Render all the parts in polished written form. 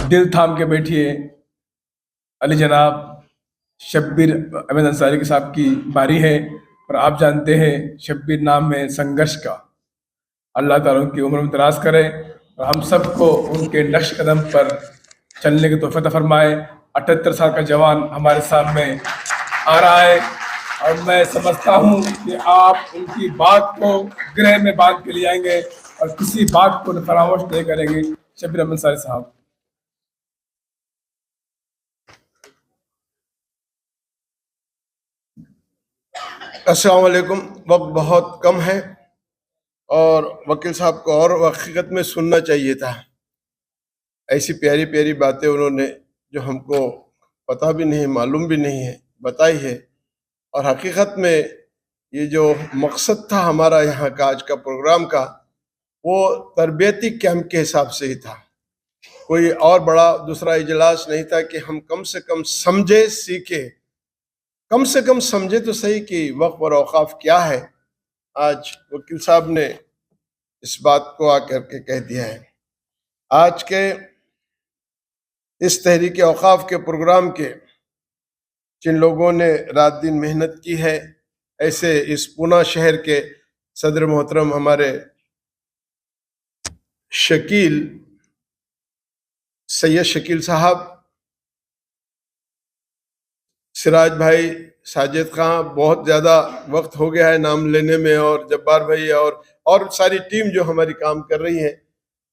दिल थाम के बैठिए। अली जनाब शब्बीर अहमद अंसारी के साहब की बारी है और आप जानते हैं शब्बीर नाम में संघर्ष का। अल्लाह ताला उनकी उम्र में दराज करे और हम सबको उनके नक्श कदम पर चलने की तौफीक फरमाए। 78 साल का जवान हमारे सामने आ रहा है और मैं समझता हूँ कि आप उनकी बात को गृह में बांध के ले आएंगे और किसी बात को फरामोश नहीं करेंगे। शब्बीर अहमद अंसारी साहब। अस्सलाम वालेकुम। वक्त बहुत कम है और वकील साहब को और हकीकत में सुनना चाहिए था। ऐसी प्यारी प्यारी बातें उन्होंने जो हमको पता भी नहीं, मालूम भी नहीं है, बताई है। और हकीकत में ये जो मकसद था हमारा यहाँ का आज का प्रोग्राम का, वो तरबियती कैंप के हिसाब से ही था। कोई और बड़ा दूसरा इजलास नहीं था कि हम कम से कम समझे, सीखे, कम से कम समझे तो सही कि वक्फ और औकाफ क्या है। आज वकील साहब ने इस बात को आकर के कह दिया है। आज के इस तहरीक औकाफ के प्रोग्राम के जिन लोगों ने रात दिन मेहनत की है, ऐसे इस पूना शहर के सदर मोहतरम हमारे शकील, सैयद शकील साहब, सिराज भाई, साजिद खां, बहुत ज़्यादा वक्त हो गया है नाम लेने में, और जब्बार भाई और सारी टीम जो हमारी काम कर रही है,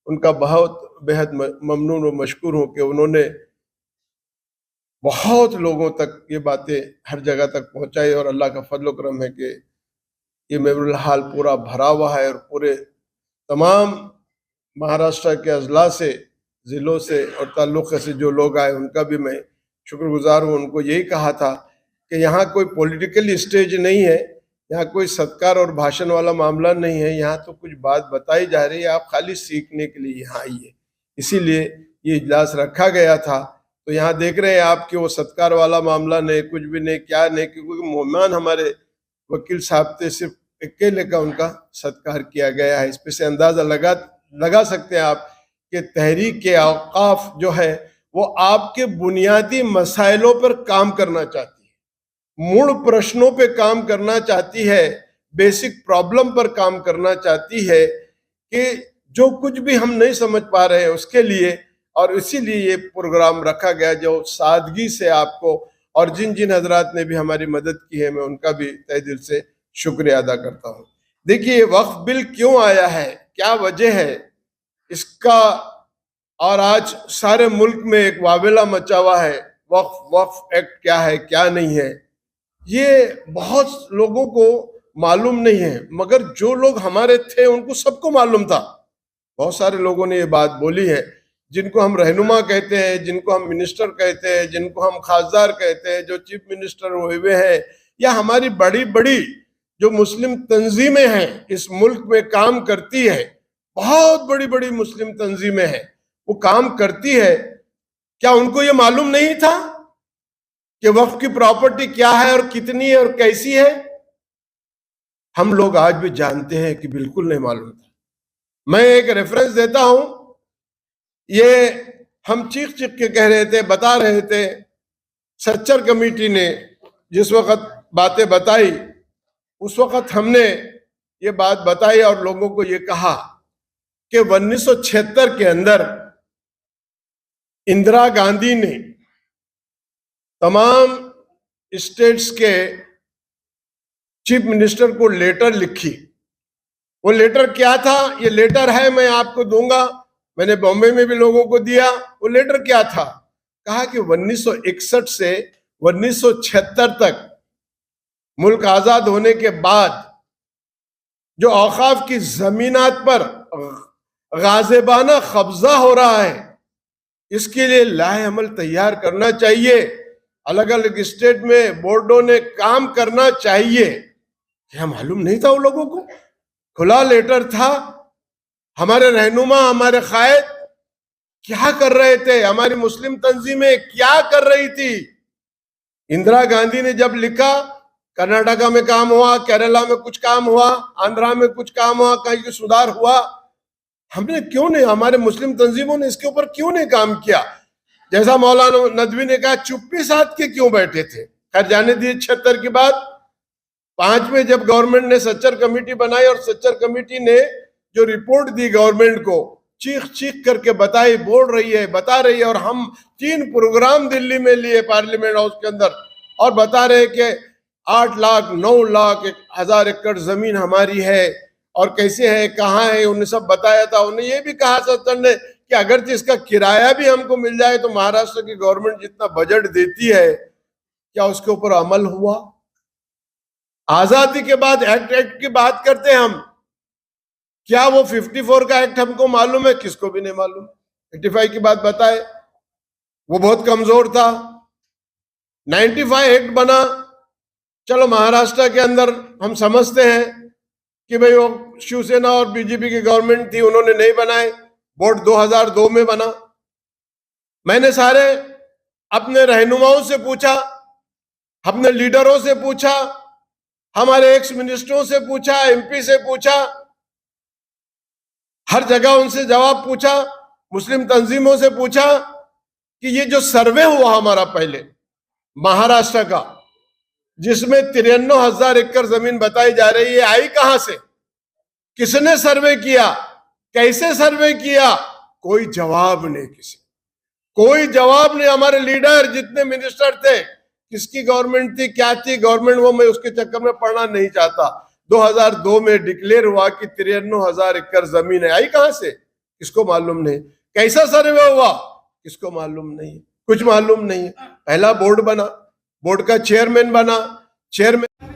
उनका बहुत बेहद ममनून और मशकूर हूँ कि उन्होंने बहुत लोगों तक ये बातें हर जगह तक पहुँचाई। और अल्लाह का फजल करम है कि ये मेमोरियल हाल पूरा भरा हुआ है और पूरे तमाम महाराष्ट्र के अजला से, ज़िलों से और ताल्लुक़ से जो लोग आए उनका भी मैं शुक्रगुजार हूँ। उनको यही कहा था कि यहाँ कोई पॉलिटिकल स्टेज नहीं है, यहाँ कोई सत्कार और भाषण वाला मामला नहीं है, यहाँ तो कुछ बात बताई जा रही है, आप खाली सीखने के लिए यहाँ आइए। इसीलिए ये इजलास रखा गया था। तो यहाँ देख रहे हैं आप कि वो सत्कार वाला मामला नहीं, कुछ भी नहीं, क्या नहीं, क्योंकि मेहमान हमारे वकील साहब थे, सिर्फ अकेले का उनका सत्कार किया गया है। इस पे से अंदाजा लगा सकते हैं आप कि तहरीक के औकाफ जो है वो आपके बुनियादी मसाइलों पर काम करना चाहती है, मूल प्रश्नों पे काम करना चाहती है, बेसिक प्रॉब्लम पर काम करना चाहती है कि जो कुछ भी हम नहीं समझ पा रहे हैं उसके लिए। और इसीलिए ये प्रोग्राम रखा गया जो सादगी से आपको, और जिन जिन हजरात ने भी हमारी मदद की है मैं उनका भी तहे दिल से शुक्रिया अदा करता हूँ। देखिए वक्फ बिल क्यों आया है, क्या वजह है इसका, और आज सारे मुल्क में एक वावेला मचा हुआ है वक्फ एक्ट क्या है क्या नहीं है, ये बहुत लोगों को मालूम नहीं है। मगर जो लोग हमारे थे उनको सबको मालूम था। बहुत सारे लोगों ने ये बात बोली है, जिनको हम रहनुमा कहते हैं, जिनको हम मिनिस्टर कहते हैं, जिनको हम खासदार कहते हैं, जो चीफ मिनिस्टर हुए हुए हैं, या हमारी बड़ी बड़ी जो मुस्लिम तंजीमें हैं इस मुल्क में काम करती है, बहुत बड़ी बड़ी मुस्लिम तंजीमें हैं, वो काम करती है, क्या उनको ये मालूम नहीं था कि वक्फ की प्रॉपर्टी क्या है और कितनी है और कैसी है? हम लोग आज भी जानते हैं कि बिल्कुल नहीं मालूम था। मैं एक रेफरेंस देता हूं, ये हम चीख चीख के कह रहे थे, बता रहे थे, सच्चर कमेटी ने जिस वक्त बातें बताई उस वक्त हमने ये बात बताई और लोगों को ये कहा कि 1976 के अंदर इंदिरा गांधी ने तमाम स्टेट्स के चीफ मिनिस्टर को लेटर लिखी। वो लेटर क्या था, ये लेटर है, मैं आपको दूंगा, मैंने बॉम्बे में भी लोगों को दिया। वो लेटर क्या था, कहा कि 1961 से 1976 तक मुल्क आजाद होने के बाद जो औकाफ की जमीनात पर गाजिबाना कब्जा हो रहा है, इसके लिए लाहे अमल तैयार करना चाहिए। अलग अलग स्टेट में बोर्डों ने काम करना चाहिए। क्या मालूम नहीं था उन लोगों को? खुला लेटर था। हमारे रहनुमा, हमारे कायद क्या कर रहे थे, हमारी मुस्लिम तंजीमें क्या कर रही थी? इंदिरा गांधी ने जब लिखा, कर्नाटका में काम हुआ, केरला में कुछ काम हुआ, आंध्रा में कुछ काम हुआ, कहीं सुधार हुआ, हमने क्यों नहीं, हमारे मुस्लिम तंजीमों ने इसके ऊपर क्यों नहीं काम किया? जैसा मौलाना नदवी ने कहा, चुप्पी साध के क्यों बैठे थे? खैर जाने दिए। 76 की बात 5 में जब गवर्नमेंट ने सच्चर कमेटी बनाई और सच्चर कमेटी ने जो रिपोर्ट दी गवर्नमेंट को, चीख चीख करके बताई, बोल रही है, बता रही है, और हम 3 प्रोग्राम दिल्ली में लिए पार्लियामेंट हाउस के अंदर और बता रहे कि 8 लाख 9 लाख 1,000 एकड़ जमीन हमारी है और कैसे है, कहाँ है, उन्हें सब बताया था। उन्हें ये भी कहा सच्चर ने कि अगर इसका किराया भी हमको मिल जाए तो महाराष्ट्र की गवर्नमेंट जितना बजट देती है, क्या उसके ऊपर अमल हुआ? आजादी के बाद एक्ट की बात करते हैं हम, क्या वो 54 का एक्ट हमको मालूम है? किसको भी नहीं मालूम। 85 की बात बताए, वो बहुत कमजोर था। 95 एक्ट बना, चलो महाराष्ट्र के अंदर हम समझते हैं कि भाई वो शिवसेना और बीजेपी की गवर्नमेंट थी, उन्होंने नहीं बनाए। बोर्ड 2002 में बना। मैंने सारे अपने रहनुमाओं से पूछा, अपने लीडरों से पूछा, हमारे एक्स मिनिस्टरों से पूछा, एमपी से पूछा, हर जगह उनसे जवाब पूछा, मुस्लिम तंजीमों से पूछा कि ये जो सर्वे हुआ हमारा पहले महाराष्ट्र का, जिसमें 53,000 एकड़ जमीन बताई जा रही है, आई कहां से? किसने सर्वे किया? कैसे सर्वे किया? कोई जवाब नहीं, कोई जवाब नहीं। हमारे लीडर जितने मिनिस्टर थे, किसकी गवर्नमेंट थी, क्या थी गवर्नमेंट, वो मैं उसके चक्कर में पढ़ना नहीं चाहता। 2002 में डिक्लेयर हुआ कि 53,000 एकड़ जमीन है, आई कहां से? किसको मालूम नहीं। कैसा सर्वे हुआ? किसको मालूम नहीं, कुछ मालूम नहीं। पहला बोर्ड बना, बोर्ड का चेयरमैन बना, चेयरमैन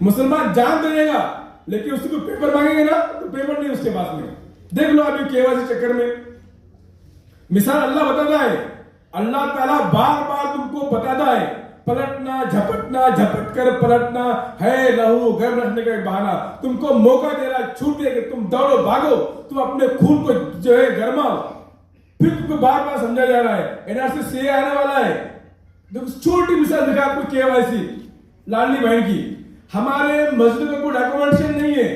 मुसलमान जान दे देगा, लेकिन उससे कोई पेपर मांगेंगे ना तो पेपर नहीं उसके पास में। देख लो अभी केवाईसी चक्कर में मिसाल अल्लाह बताता है, अल्लाह ताला बार बार तुमको बताता है, पलटना झपटना, झपट कर पलटना है लहू गर्म रखने का एक बहाना। तुमको मौका दे रहा, छूट दे, तुम दौड़ो भागो, तुम अपने खून को जो है गरमाओ। फिर तुमको बार बार समझा जा रहा है एनआरसी से आने वाला है। छोटी मिसाल दिखा आपको केवाईसी लाडली बहन की। हमारे मस्जिद में कोई डॉक्यूमेंटेशन नहीं है,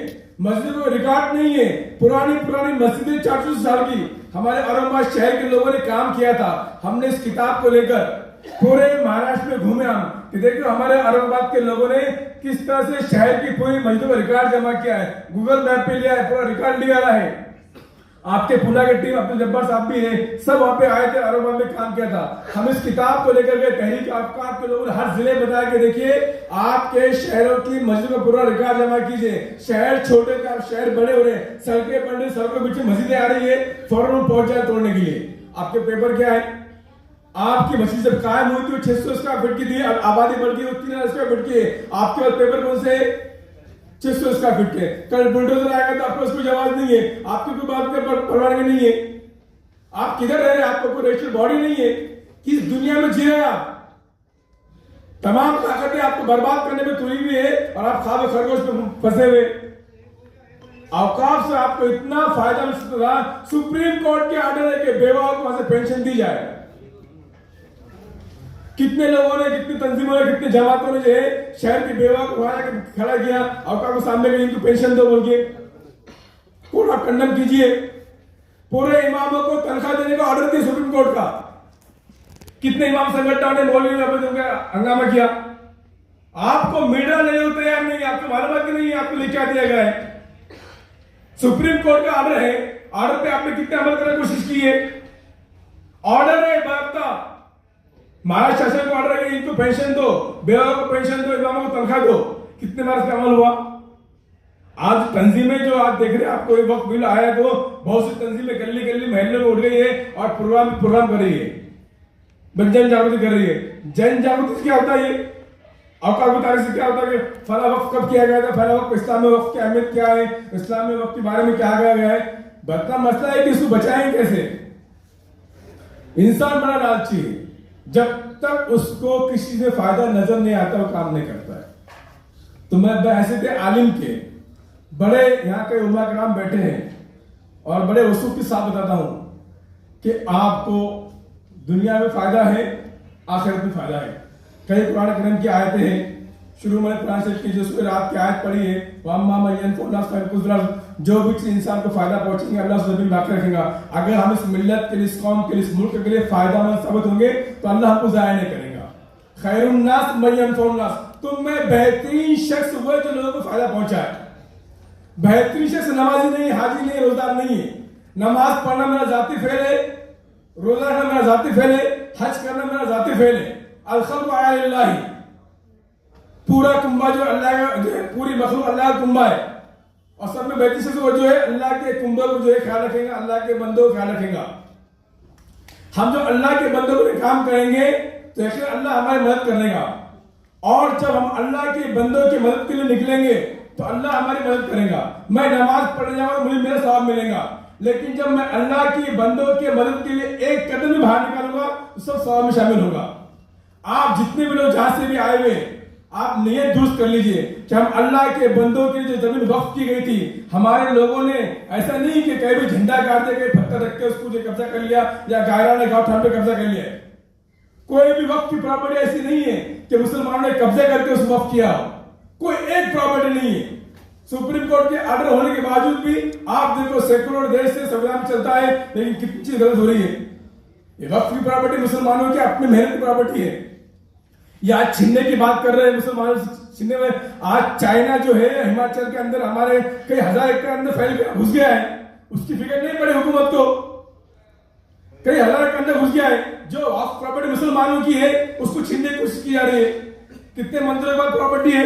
मस्जिद में रिकॉर्ड नहीं है, पुरानी मस्जिदें 400 साल की। हमारे औरंगाबाद शहर के लोगों ने काम किया था। हमने इस किताब को लेकर पूरे महाराष्ट्र में घूमे हम कि देखो हमारे औरंगाबाद के लोगों ने किस तरह से शहर की पूरी मस्जिदों में रिकॉर्ड जमा किया है, गूगल मैप पे लिया है, पूरा रिकॉर्ड लिया है। आपके पुना की टीम, अपने जब्बार साहब भी है, सब वहां पे आए थे, औरंगाबाद में काम किया था। हम इस किताब को लेकर गए, तहरीक अफकार के लोगों ने हर जिले बताया कि देखिए आपके शहरों की मस्जिद में पूरा रिकॉर्ड जमा कीजिए। शहर छोटे थे, अब शहर बड़े हो रहे, सड़कें बन रही, सड़कों के पीछे मस्जिदें आ रही है, फौरन पहुंच जाए तोड़ने के लिए। आपके पेपर क्या है? आपकी मस्जिद जब कायम हुई थी 600 स्क्वायर फीट की थी, आबादी बढ़ गई 3,000 स्क्वायर फीट की है। आपके पास पेपर कौन से 600 स्क्वायर फीट के? कल बुलडोजर आएगा तो आपको उसको जवाब नहीं है, आपकी कोई बात के परवाह नहीं है। आप किधर रह रहे हैं? आपको कोई रजिस्टर्ड बॉडी नहीं है। किस दुनिया में जी रहे हैं आप? तमाम ताकतें आपको बर्बाद करने में तुली हुई है और आप ख्वाब खरगोश में फंसे हुए। औकाफ से आपको इतना फायदा मिल सकता, सुप्रीम कोर्ट के ऑर्डर है कि बेवाओं को वहां से पेंशन दी जाए। कितने लोगों ने, कितनी तंजीमों ने, कितनी जमातों ने जो है शहर की बेवा को वहां खड़ा किया, औकाफ को सामने इनको पेंशन दो बोल के। कोर्ट आप कंडम कीजिए। पूरे इमामों को तनख्वाह देने का ऑर्डर दिया सुप्रीम कोर्ट का। कितने इमाम संगठनों ने मौलवी में हंगामा किया। आपको मीडिया लेने को तैयार नहीं, आपको मालूम नहीं है, आपको लिखा दिया गया है। सुप्रीम कोर्ट का ऑर्डर है, ऑर्डर पे आपने कितने अमल करने की कोशिश की है? ऑर्डर है बाबता, महाराष्ट्र शासन को ऑर्डर है कि इनको पेंशन दो, बेवाओं को पेंशन दो, इमामों को तनख्वाह दो। कितने बार इसका अमल हुआ? आज तंजीमें जो आप देख रहे हैं, आपको एक वक्त बिल आया तो बहुत सी तंजीमें गली गली महल्ले में उठ गई है और प्रोग्राम कर रही है, जन जागृति कर रही है। जन जागृति क्या होता है? ये औकाफ मुताबिक से क्या होता है कि फला वक्त कब किया गया था, फला वक्त, इस्लाम में वक्त की अहमियत क्या है, इस्लाम में वक्त के बारे में क्या गया है। बता मसला है कि इसको बचाएं कैसे। इंसान बड़ा लालची है, जब तक उसको किसी से फायदा नजर नहीं आता वो काम नहीं करता है। तो मैं ऐसे थे आलिम के बड़े यहाँ के उलमा कराम बैठे हैं और बड़े उसूल के साथ बताता हूं कि आपको दुनिया में फायदा है, आखिरत में फायदा है। कई कुरान करीम की आयतें हैं, शुरू में कुरान शरीफ की जो सूरत की आयत पढ़ी है, वम्मा मय्यन फुन्नास फकुज़रल, जो भी चीज इंसान को फायदा पहुंचेंगे अल्लाह उस जमीन बाकी रखेगा। अगर हम इस मिल्लत के लिए, इस कौम के लिए, इस मुल्क के लिए फायदामंद साबित होंगे तो अल्लाह हमको जाया नहीं करेगा। खैरुन नास मय्यन फुन्नास, तुम में बेहतरीन शख्स वो है जो लोगों को फायदा पहुंचाए। बेहतरीन शख्स नमाजी नहीं, हाजी नहीं, रोजदार नहीं है। नमाज पढ़ना मेरा जाती फेल है, रोजा रखना मेरा जाती फेल है, हज करना मेरा जाती फेल है। अल खल्क़ु अला लिल्लाह, पूरा कुंबा जो अल्लाह का, जो है पूरी मखलूक अल्लाह का कुंबा है, और सब में बेहतरीन शख्स वो जो है अल्लाह के कुंबे को जो है ख्याल रखेगा, अल्लाह के बंदों को ख्याल रखेगा। हम जो अल्लाह के बंदों को काम करेंगे तो यकीन अल्लाह हमारी मदद करेगा, और जब हम अल्लाह के बंदों की मदद के लिए निकलेंगे तो अल्लाह हमारी मदद करेगा। मैं नमाज पढ़ने जाऊंगा तो मुझे मेरा सवाब मिलेगा, लेकिन जब मैं अल्लाह की बंदों की मदद के लिए एक कदम भी बाहर निकालूंगा तो सब सवाब में शामिल होगा। आप जितने भी लोग जहां से भी आए हुए, आप नियत दुरुस्त कर लीजिए कि हम अल्लाह के बंदों के लिए जो जमीन वक्फ की गई थी, हमारे लोगों ने ऐसा नहीं कि कहीं भी झंडा गाड़ दे, कहीं पत्थर रख के उसको जो कब्जा कर लिया, या गायरा ने गांव ठाण पे कब्जा कर लिया। कोई भी वक्फ की प्रॉपर्टी ऐसी नहीं है कि मुसलमानों ने कब्जा करके उस वक्फ किया हो, कोई एक प्रॉपर्टी नहीं है। सुप्रीम कोर्ट के ऑर्डर होने के बावजूद भी आप देखो सेकुलर देश से संविधान चलता है, लेकिन कितनी चीज गलत हो रही है। ये वक्फ की प्रॉपर्टी मुसलमानों की अपनी मेहनत की प्रॉपर्टी है। ये आज छीनने की बात कर रहे हैं मुसलमानों से, छीनने में आज चाइना जो है हिमाचल के अंदर हमारे कई हजार एकड़ के अंदर फैल के घुस गया है, उसकी फिक्र नहीं पड़ी हुकूमत को, कई हजार के अंदर घुस गया है। जो वक्फ प्रॉपर्टी मुसलमानों की है उसको छीनने की कोशिश की जा रही है। कितने मंदिरों की प्रॉपर्टी है।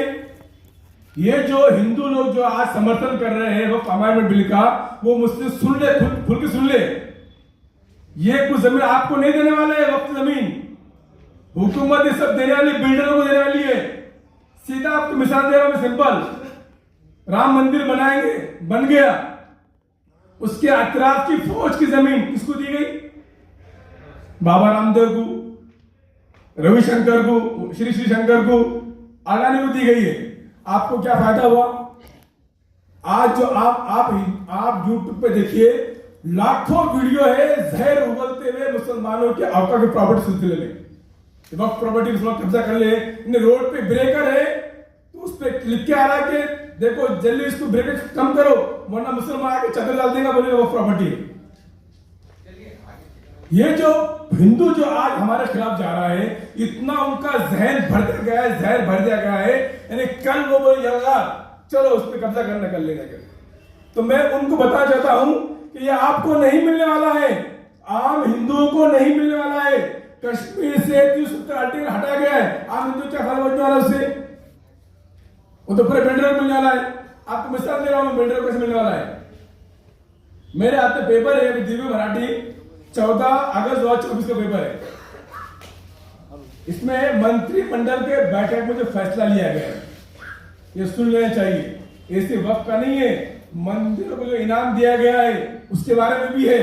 ये जो हिंदू लोग जो आज समर्थन कर रहे हैं वक्फ अमेंडमेंट बिल का, वो मुझसे सुन ले, खुल के सुन ले, ये कुछ जमीन आपको नहीं देने वाले है। वक्फ जमीन हुकूमत ये सब देने वाली, बिल्डरों को देने वाली है। सीधा आपको मिसाल दे रहा हूं, सिंपल, राम मंदिर बनाएंगे, बन गया, उसके अतराफ की फौज की जमीन किसको दी गई? बाबा रामदेव को, रविशंकर को, श्री शंकर को, अडानी को दी गई है। आपको क्या फायदा हुआ? आज जो आप यूट्यूब पे देखिए, लाखों वीडियो है जहर उगलते हुए मुसलमानों के औकात के प्रॉपर्टी सिलसिले में। वक्त प्रॉपर्टी मुसलमान कब्जा कर ले, रोड पे ब्रेकर है तो उस पे लिख के आ रहा है कि देखो जल्दी इसको ब्रेकर कम करो वरना मुसलमान आके चक्कर डाल देगा, बोलेगा वक्त प्रॉपर्टी है। ये जो हिंदू जो आज हमारे खिलाफ जा रहा है, इतना उनका जहन भर दिया गया है, जहर भर दिया गया है, यानी कल वो बोले चलो उस पर कब्जा करना कर लेगा। तो मैं उनको बताना चाहता हूं कि ये आपको नहीं मिलने वाला है, आम हिंदुओं को नहीं मिलने वाला है। कश्मीर से 370 आर्टिकल हटा गया है, आम हिंदू क्या फायदा बचने वाला उससे? वो तो पूरे बिल्डर को मिलने वाला है। आपको मिसाल दे रहा हूं, बिल्डर को कैसे मिलने वाला है। मेरे हाथ में पेपर है, दिव्य मराठी 14 अगस्त 2024 का पेपर है। इसमें मंत्रिमंडल के बैठक में जो फैसला लिया गया है ये सुन लेना चाहिए। ये सिर्फ वक्त का नहीं है, मंदिरों को जो इनाम दिया गया है उसके बारे में भी है,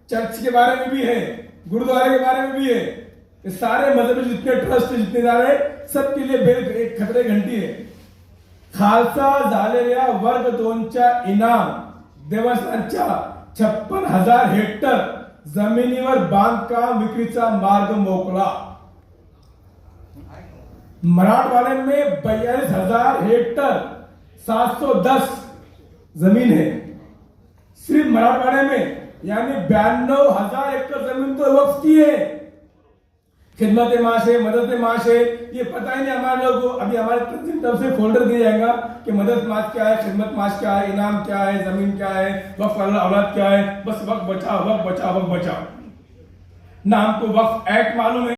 चर्च के बारे में भी है, गुरुद्वारे के बारे में भी है। ये सारे मजहब जितने ट्रस्ट है, जितने इदारे, सबके लिए बेल एक खतरे घंटी है। खालसा झालेल्या वर्ग 2च्या इनाम देवस्थानच्या 56,000 हेक्टर जमिनीवर बांधकाम विक्रीचा मार्ग मोकळा। मराठवाड़े में 42,000 हेक्टर 710 जमीन है सिर्फ मराठवाड़े में, यानी 92,000 एकड़ जमीन तो वक्फ की है। खिदमत माशे, मदद माशे, ये पता ही नहीं हमारे लोगों को। अभी हमारे तंजीम तरफ से फोल्डर दिया जाएगा कि मदद माश क्या है, खिदमत माश क्या है, इनाम क्या है, जमीन क्या है, वक्फ औलाद क्या है। बस वक्त बचाओ, वक्त बचाओ, वक्त बचाओ। ना हमको वक्फ एक्ट मालूम है।